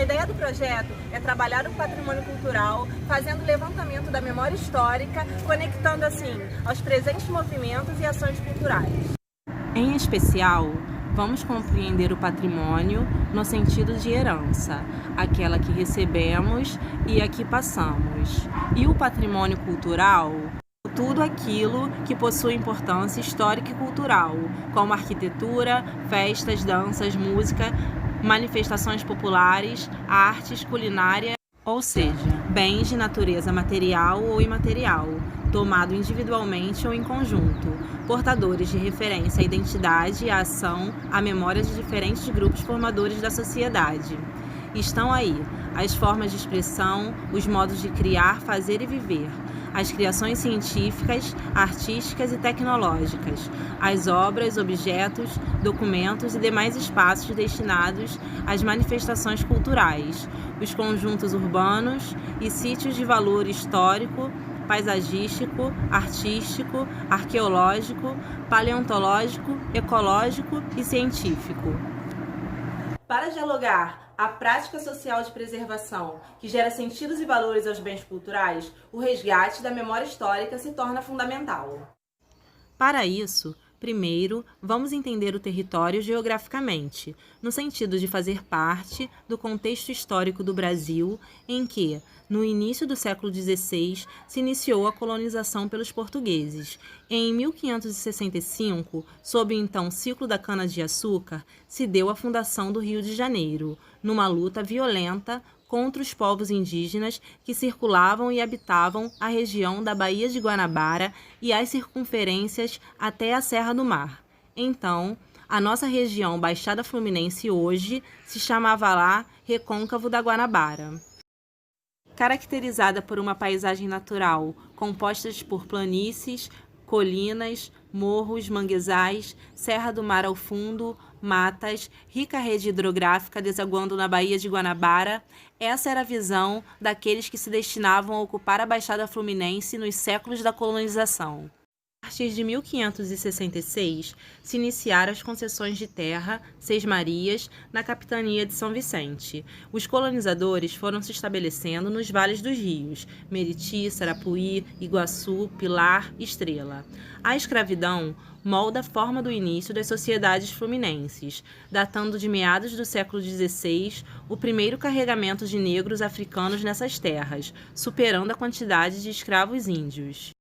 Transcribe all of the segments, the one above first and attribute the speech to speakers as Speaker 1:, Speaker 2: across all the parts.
Speaker 1: A ideia do projeto é trabalhar o patrimônio cultural, fazendo levantamento da memória histórica, conectando assim aos presentes movimentos e ações culturais.
Speaker 2: Em especial, vamos compreender o patrimônio no sentido de herança, aquela que recebemos e a que passamos. E o patrimônio cultural, tudo aquilo que possui importância histórica e cultural, como arquitetura, festas, danças, música, manifestações populares, artes, culinária, ou seja, bens de natureza material ou imaterial, tomado individualmente ou em conjunto, portadores de referência à identidade, à ação, à memória de diferentes grupos formadores da sociedade. Estão aí as formas de expressão, os modos de criar, fazer e viver, as criações científicas, artísticas e tecnológicas, as obras, objetos, documentos e demais espaços destinados às manifestações culturais, os conjuntos urbanos e sítios de valor histórico, paisagístico, artístico, arqueológico, paleontológico, ecológico e científico. Para dialogar a prática social de preservação, que gera sentidos e valores aos bens culturais, o resgate da memória histórica se torna fundamental. Para isso, primeiro, vamos entender o território geograficamente, no sentido de fazer parte do contexto histórico do Brasil, em que, no início do século XVI, se iniciou a colonização pelos portugueses. Em 1565, sob o então ciclo da cana-de-açúcar, se deu a fundação do Rio de Janeiro, numa luta violenta contra os povos indígenas que circulavam e habitavam a região da Baía de Guanabara e as circunferências até a Serra do Mar. Então, a nossa região Baixada Fluminense hoje se chamava lá Recôncavo da Guanabara. Caracterizada por uma paisagem natural composta por planícies, colinas, morros, manguezais, Serra do Mar ao fundo, matas, rica rede hidrográfica desaguando na Baía de Guanabara, essa era a visão daqueles que se destinavam a ocupar a Baixada Fluminense nos séculos da colonização. A partir de 1566, se iniciaram as concessões de terra, Seis Marias, na capitania de São Vicente. Os colonizadores foram se estabelecendo nos vales dos rios, Meriti, Sarapuí, Iguaçu, Pilar, Estrela. A escravidão molda a forma do início das sociedades fluminenses, datando de meados do século XVI o primeiro carregamento de negros africanos nessas terras, superando a quantidade de escravos índios.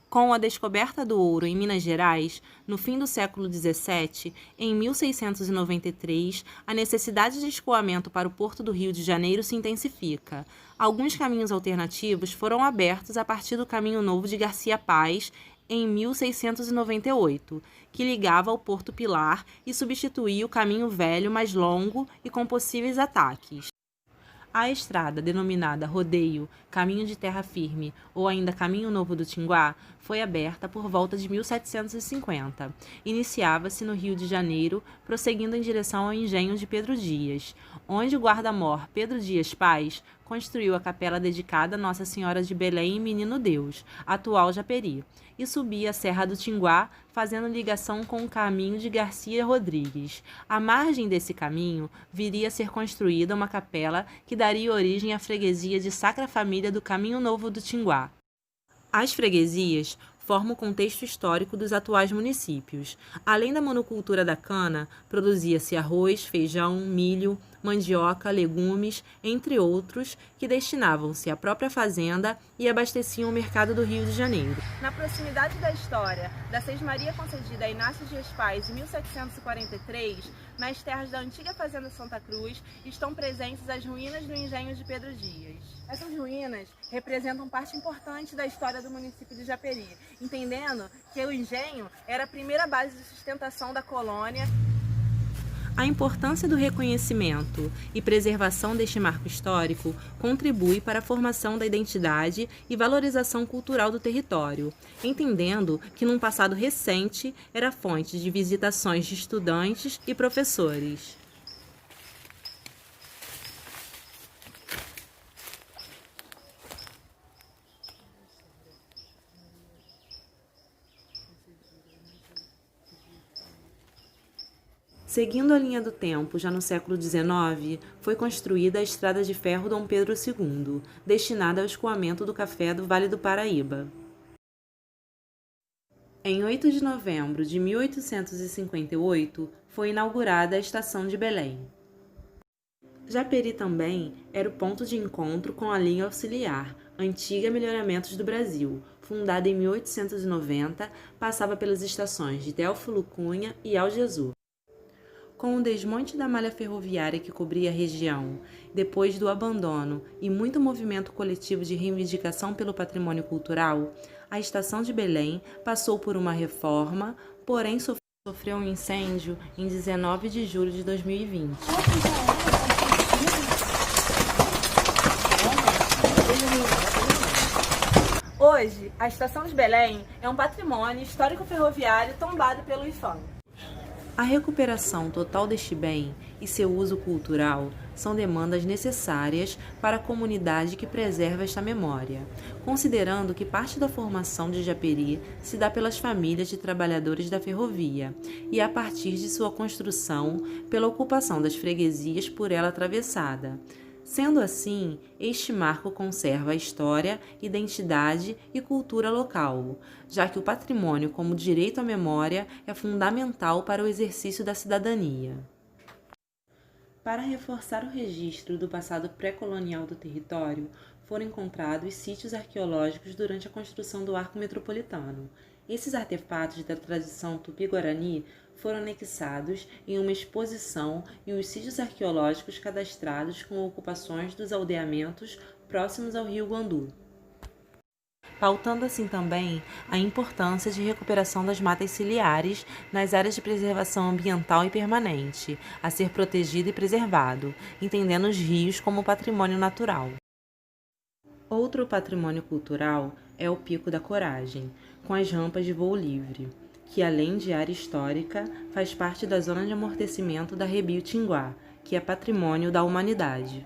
Speaker 2: Com a descoberta do ouro em Minas Gerais, no fim do século XVII, em 1693, a necessidade de escoamento para o Porto do Rio de Janeiro se intensifica. Alguns caminhos alternativos foram abertos a partir do Caminho Novo de Garcia Paz, em 1698, que ligava ao Porto Pilar e substituía o Caminho Velho mais longo e com possíveis ataques. A estrada, denominada Rodeio, Caminho de Terra Firme ou ainda Caminho Novo do Tinguá, foi aberta por volta de 1750. Iniciava-se no Rio de Janeiro, prosseguindo em direção ao engenho de Pedro Dias, onde o guarda-mor Pedro Dias Paz construiu a capela dedicada a Nossa Senhora de Belém e Menino Deus, atual Japeri, e subia a Serra do Tinguá, fazendo ligação com o caminho de Garcia Rodrigues. À margem desse caminho, viria a ser construída uma capela que daria origem à freguesia de Sacra Família do Caminho Novo do Tinguá. As freguesias formam o contexto histórico dos atuais municípios. Além da monocultura da cana, produzia-se arroz, feijão, milho, mandioca, legumes, entre outros, que destinavam-se à própria fazenda e abasteciam o mercado do Rio de Janeiro.
Speaker 1: Na proximidade da história da Seis Maria concedida a Inácio Dias Paz em 1743, nas terras da antiga Fazenda Santa Cruz, estão presentes as ruínas do engenho de Pedro Dias. Essas ruínas representam parte importante da história do município de Japeri, entendendo que o engenho era a primeira base de sustentação da colônia.
Speaker 2: A importância do reconhecimento e preservação deste marco histórico contribui para a formação da identidade e valorização cultural do território, entendendo que num passado recente era fonte de visitações de estudantes e professores. Seguindo a linha do tempo, já no século XIX, foi construída a Estrada de Ferro Dom Pedro II, destinada ao escoamento do café do Vale do Paraíba. Em 8 de novembro de 1858, foi inaugurada a Estação de Belém. Japeri também era o ponto de encontro com a linha auxiliar, antiga Melhoramentos do Brasil, fundada em 1890, passava pelas estações de Teófilo Cunha e Algesur. Com o desmonte da malha ferroviária que cobria a região, depois do abandono e muito movimento coletivo de reivindicação pelo patrimônio cultural, a Estação de Belém passou por uma reforma, porém sofreu um incêndio em 19 de julho de 2020.
Speaker 1: Hoje, a Estação de Belém é um patrimônio histórico-ferroviário tombado pelo IPHAN.
Speaker 2: A recuperação total deste bem e seu uso cultural são demandas necessárias para a comunidade que preserva esta memória, considerando que parte da formação de Japeri se dá pelas famílias de trabalhadores da ferrovia e a partir de sua construção pela ocupação das freguesias por ela atravessada. Sendo assim, este marco conserva a história, identidade e cultura local, já que o patrimônio como direito à memória é fundamental para o exercício da cidadania. Para reforçar o registro do passado pré-colonial do território, foram encontrados sítios arqueológicos durante a construção do Arco Metropolitano. Esses artefatos da tradição tupi-guarani foram anexados em uma exposição e os sítios arqueológicos cadastrados com ocupações dos aldeamentos próximos ao rio Guandu. Pautando assim também a importância de recuperação das matas ciliares nas áreas de preservação ambiental e permanente, a ser protegido e preservado, entendendo os rios como patrimônio natural. Outro patrimônio cultural é o Pico da Coragem, com as rampas de voo livre, que além de área histórica, faz parte da zona de amortecimento da Rebio-Tinguá, que é patrimônio da humanidade.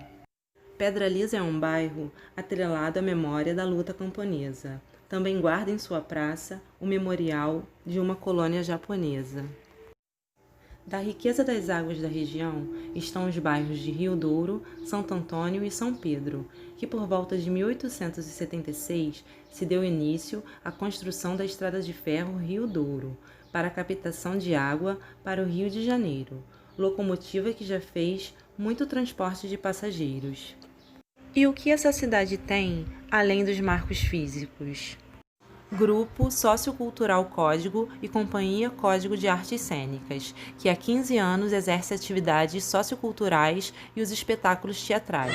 Speaker 2: Pedra Lisa é um bairro atrelado à memória da luta camponesa. Também guarda em sua praça o memorial de uma colônia japonesa. Da riqueza das águas da região estão os bairros de Rio Douro, Santo Antônio e São Pedro, que por volta de 1876 se deu início à construção da Estrada de Ferro Rio Douro, para a captação de água para o Rio de Janeiro, locomotiva que já fez muito transporte de passageiros. E o que essa cidade tem, além dos marcos físicos? Grupo Sociocultural Código e Companhia Código de Artes Cênicas, que há 15 anos exerce atividades socioculturais e os espetáculos teatrais.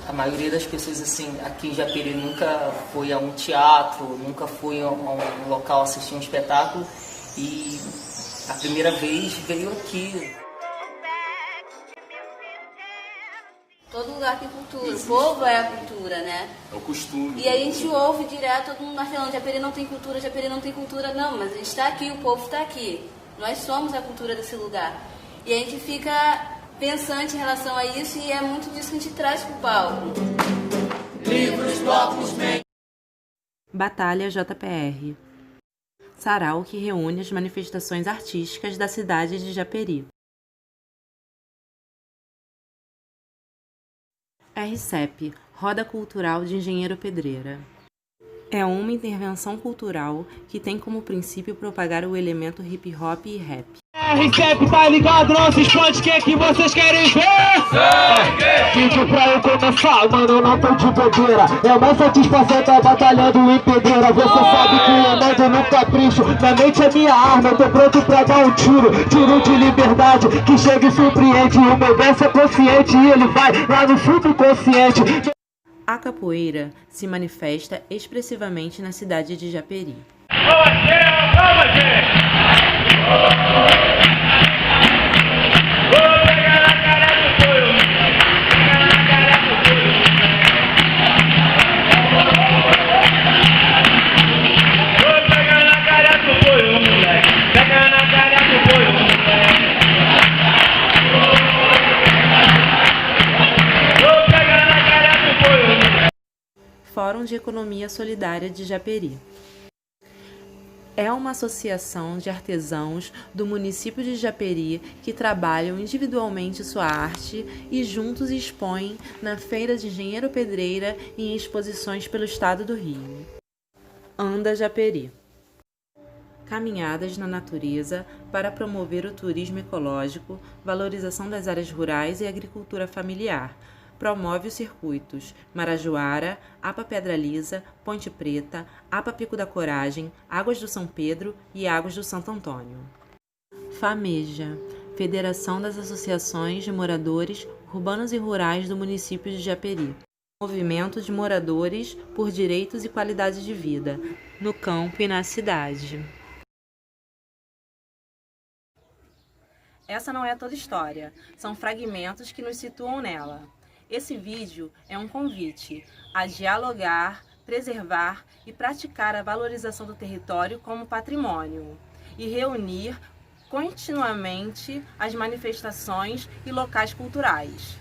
Speaker 3: A maioria das pessoas assim, aqui em Japeri nunca foi a um teatro, nunca foi a um local assistir um espetáculo e a primeira vez veio aqui.
Speaker 4: Todo lugar tem cultura, o povo é a cultura, né?
Speaker 5: É o costume.
Speaker 4: E a gente ouve direto todo mundo martelando, Japeri não tem cultura, Japeri não tem cultura. Não, mas a gente está aqui, o povo está aqui. Nós somos a cultura desse lugar. E a gente fica pensante em relação a isso e é muito disso que a gente traz para o palco.
Speaker 5: Livros, blocos,
Speaker 2: Batalha JPR. Sarau que reúne as manifestações artísticas da cidade de Japeri. RCEP, Roda Cultural de Engenheiro Pedreira. É uma intervenção cultural que tem como princípio propagar o elemento hip hop e rap.
Speaker 6: RCEP tá ligado, não se esconde, que é que vocês querem ver? Vídeo pra eu começar, mano, eu não tô de bobeira. É mais satisfação tá batalhando em pedreira. Você sabe que eu mando no capricho. Na mente é minha arma, eu tô pronto pra dar um tiro. Tiro de liberdade, que chega e surpreende. O meu verso é consciente e ele vai lá no subconsciente.
Speaker 2: A capoeira se manifesta expressivamente na cidade de Japeri. Fórum de Economia Solidária de Japeri. É uma associação de artesãos do município de Japeri que trabalham individualmente sua arte e juntos expõem na Feira de Engenheiro Pedreira e em exposições pelo estado do Rio. Anda Japeri. Caminhadas na natureza para promover o turismo ecológico, valorização das áreas rurais e agricultura familiar. Promove os circuitos Marajoara, APA Pedra Lisa, Ponte Preta, APA Pico da Coragem, Águas do São Pedro e Águas do Santo Antônio. FAMEJA, Federação das Associações de Moradores Urbanos e Rurais do município de Japeri. Movimento de moradores por direitos e qualidade de vida, no campo e na cidade.
Speaker 1: Essa não é toda história, são fragmentos que nos situam nela. Esse vídeo é um convite a dialogar, preservar e praticar a valorização do território como patrimônio e reunir continuamente as manifestações e locais culturais.